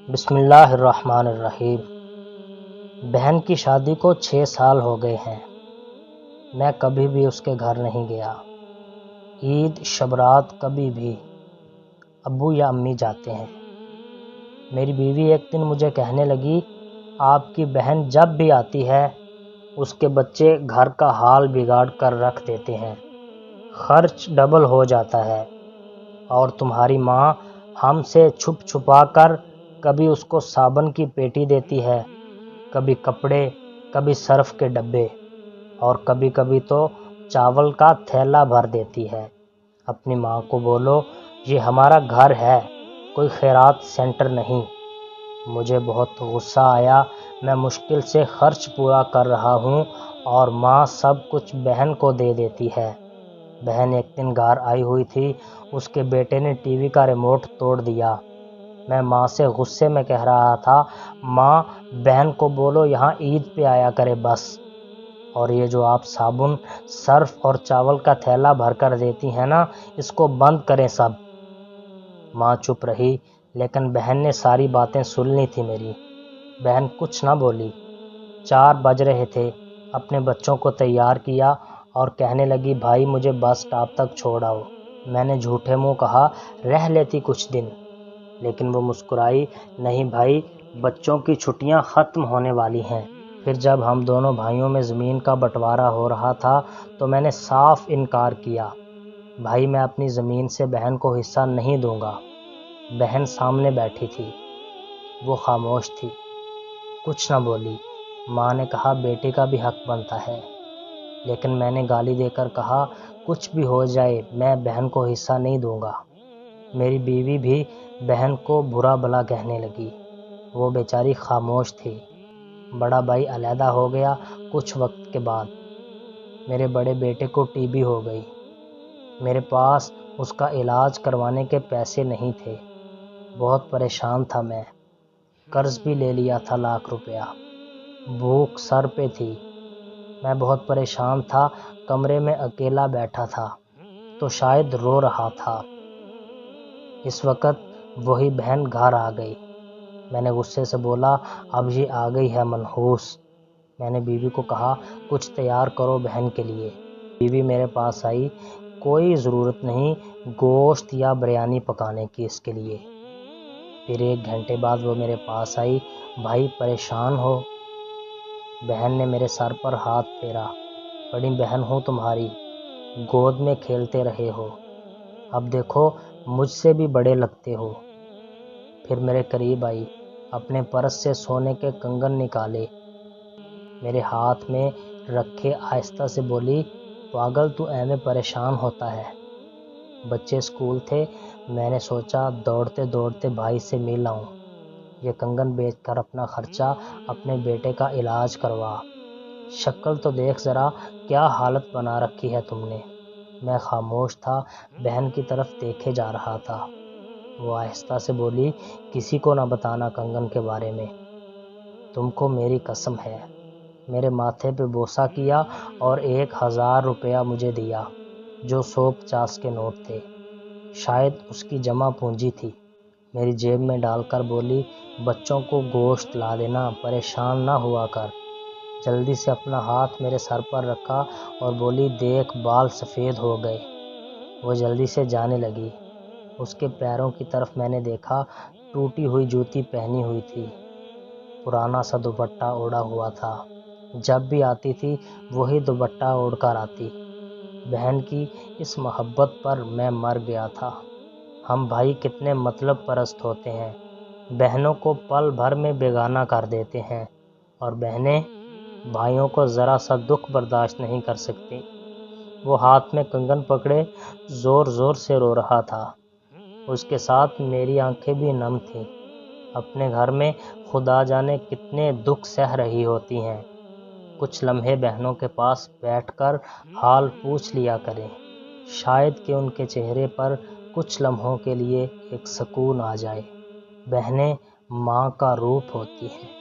بسم اللہ الرحمن الرحیم۔ بہن کی شادی کو 6 سال ہو گئے ہیں۔ میں کبھی بھی اس کے گھر نہیں گیا۔ عید شبرات کبھی بھی ابو یا امی جاتے ہیں۔ میری بیوی ایک دن مجھے کہنے لگی، آپ کی بہن جب بھی آتی ہے اس کے بچے گھر کا حال بگاڑ کر رکھ دیتے ہیں، خرچ ڈبل ہو جاتا ہے، اور تمہاری ماں ہم سے چھپ چھپا کر کبھی اس کو صابن کی پیٹی دیتی ہے، کبھی کپڑے، کبھی سرف کے ڈبے، اور کبھی کبھی تو چاول کا تھیلا بھر دیتی ہے۔ اپنی ماں کو بولو یہ ہمارا گھر ہے، کوئی خیرات سینٹر نہیں۔ مجھے بہت غصہ آیا۔ میں مشکل سے خرچ پورا کر رہا ہوں اور ماں سب کچھ بہن کو دے دیتی ہے۔ بہن ایک دن گھر آئی ہوئی تھی، اس کے بیٹے نے ٹی وی کا ریموٹ توڑ دیا۔ میں ماں سے غصے میں کہہ رہا تھا، ماں بہن کو بولو یہاں عید پہ آیا کرے بس، اور یہ جو آپ صابن، سرف اور چاول کا تھیلا بھر کر دیتی ہیں نا، اس کو بند کریں سب۔ ماں چپ رہی، لیکن بہن نے ساری باتیں سن لی تھی میری۔ بہن کچھ نہ بولی۔ 4 بج رہے تھے۔ اپنے بچوں کو تیار کیا اور کہنے لگی، بھائی مجھے بس سٹاپ تک چھوڑ آؤ۔ میں نے جھوٹے منہ کہا، رہ لیتی کچھ دن، لیکن وہ مسکرائی، نہیں بھائی، بچوں کی چھٹیاں ختم ہونے والی ہیں۔ پھر جب ہم دونوں بھائیوں میں زمین کا بٹوارا ہو رہا تھا تو میں نے صاف انکار کیا، بھائی میں اپنی زمین سے بہن کو حصہ نہیں دوں گا۔ بہن سامنے بیٹھی تھی، وہ خاموش تھی، کچھ نہ بولی۔ ماں نے کہا، بیٹے کا بھی حق بنتا ہے، لیکن میں نے گالی دے کر کہا، کچھ بھی ہو جائے میں بہن کو حصہ نہیں دوں گا۔ میری بیوی بھی بہن کو برا بھلا کہنے لگی۔ وہ بیچاری خاموش تھی۔ بڑا بھائی علیحدہ ہو گیا کچھ وقت کے بعد۔ میرے بڑے بیٹے کو ٹی بی ہو گئی۔ میرے پاس اس کا علاج کروانے کے پیسے نہیں تھے۔ بہت پریشان تھا میں۔ قرض بھی لے لیا تھا 1 لاکھ روپیہ۔ بھوک سر پہ تھی۔ میں بہت پریشان تھا، کمرے میں اکیلا بیٹھا تھا تو شاید رو رہا تھا۔ اس وقت وہی بہن گھر آ گئی۔ میں نے غصے سے بولا، اب یہ آ گئی ہے منحوس۔ میں نے بیوی کو کہا، کچھ تیار کرو بہن کے لیے۔ بیوی میرے پاس آئی، کوئی ضرورت نہیں گوشت یا بریانی پکانے کی اس کے لیے۔ پھر 1 گھنٹے بعد وہ میرے پاس آئی، بھائی پریشان ہو؟ بہن نے میرے سر پر ہاتھ پھیرا، بڑی بہن ہوں تمہاری، گود میں کھیلتے رہے ہو، اب دیکھو مجھ سے بھی بڑے لگتے ہو۔ پھر میرے قریب آئی، اپنے پرس سے سونے کے کنگن نکالے، میرے ہاتھ میں رکھے آہستہ سے بولی، پاگل تو ایویں پریشان ہوتا ہے۔ بچے اسکول تھے، میں نے سوچا دوڑتے دوڑتے بھائی سے مل آؤں، یہ کنگن بیچ کر اپنا خرچہ، اپنے بیٹے کا علاج کروا۔ شکل تو دیکھ ذرا، کیا حالت بنا رکھی ہے تم نے۔ میں خاموش تھا، بہن کی طرف دیکھے جا رہا تھا۔ وہ آہستہ سے بولی، کسی کو نہ بتانا کنگن کے بارے میں، تم کو میری قسم ہے۔ میرے ماتھے پہ بوسہ کیا اور 1000 روپیہ مجھے دیا، جو 150 کے نوٹ تھے، شاید اس کی جمع پونجی تھی۔ میری جیب میں ڈال کر بولی، بچوں کو گوشت لا دینا، پریشان نہ ہوا کر۔ جلدی سے اپنا ہاتھ میرے سر پر رکھا اور بولی، دیکھ بال سفید ہو گئے۔ وہ جلدی سے جانے لگی۔ اس کے پیروں کی طرف میں نے دیکھا، ٹوٹی ہوئی جوتی پہنی ہوئی تھی، پرانا سا دوپٹہ اوڑھا ہوا تھا۔ جب بھی آتی تھی وہی دوپٹہ اوڑھ کر آتی۔ بہن کی اس محبت پر میں مر گیا تھا۔ ہم بھائی کتنے مطلب پرست ہوتے ہیں، بہنوں کو پل بھر میں بیگانہ کر دیتے ہیں، اور بہنیں بھائیوں کو ذرا سا دکھ برداشت نہیں کر سکتی۔ وہ ہاتھ میں کنگن پکڑے زور زور سے رو رہا تھا۔ اس کے ساتھ میری آنکھیں بھی نم تھیں۔ اپنے گھر میں خدا جانے کتنے دکھ سہ رہی ہوتی ہیں۔ کچھ لمحے بہنوں کے پاس بیٹھ کر حال پوچھ لیا کریں، شاید کہ ان کے چہرے پر کچھ لمحوں کے لیے ایک سکون آ جائے۔ بہنیں ماں کا روپ ہوتی ہیں۔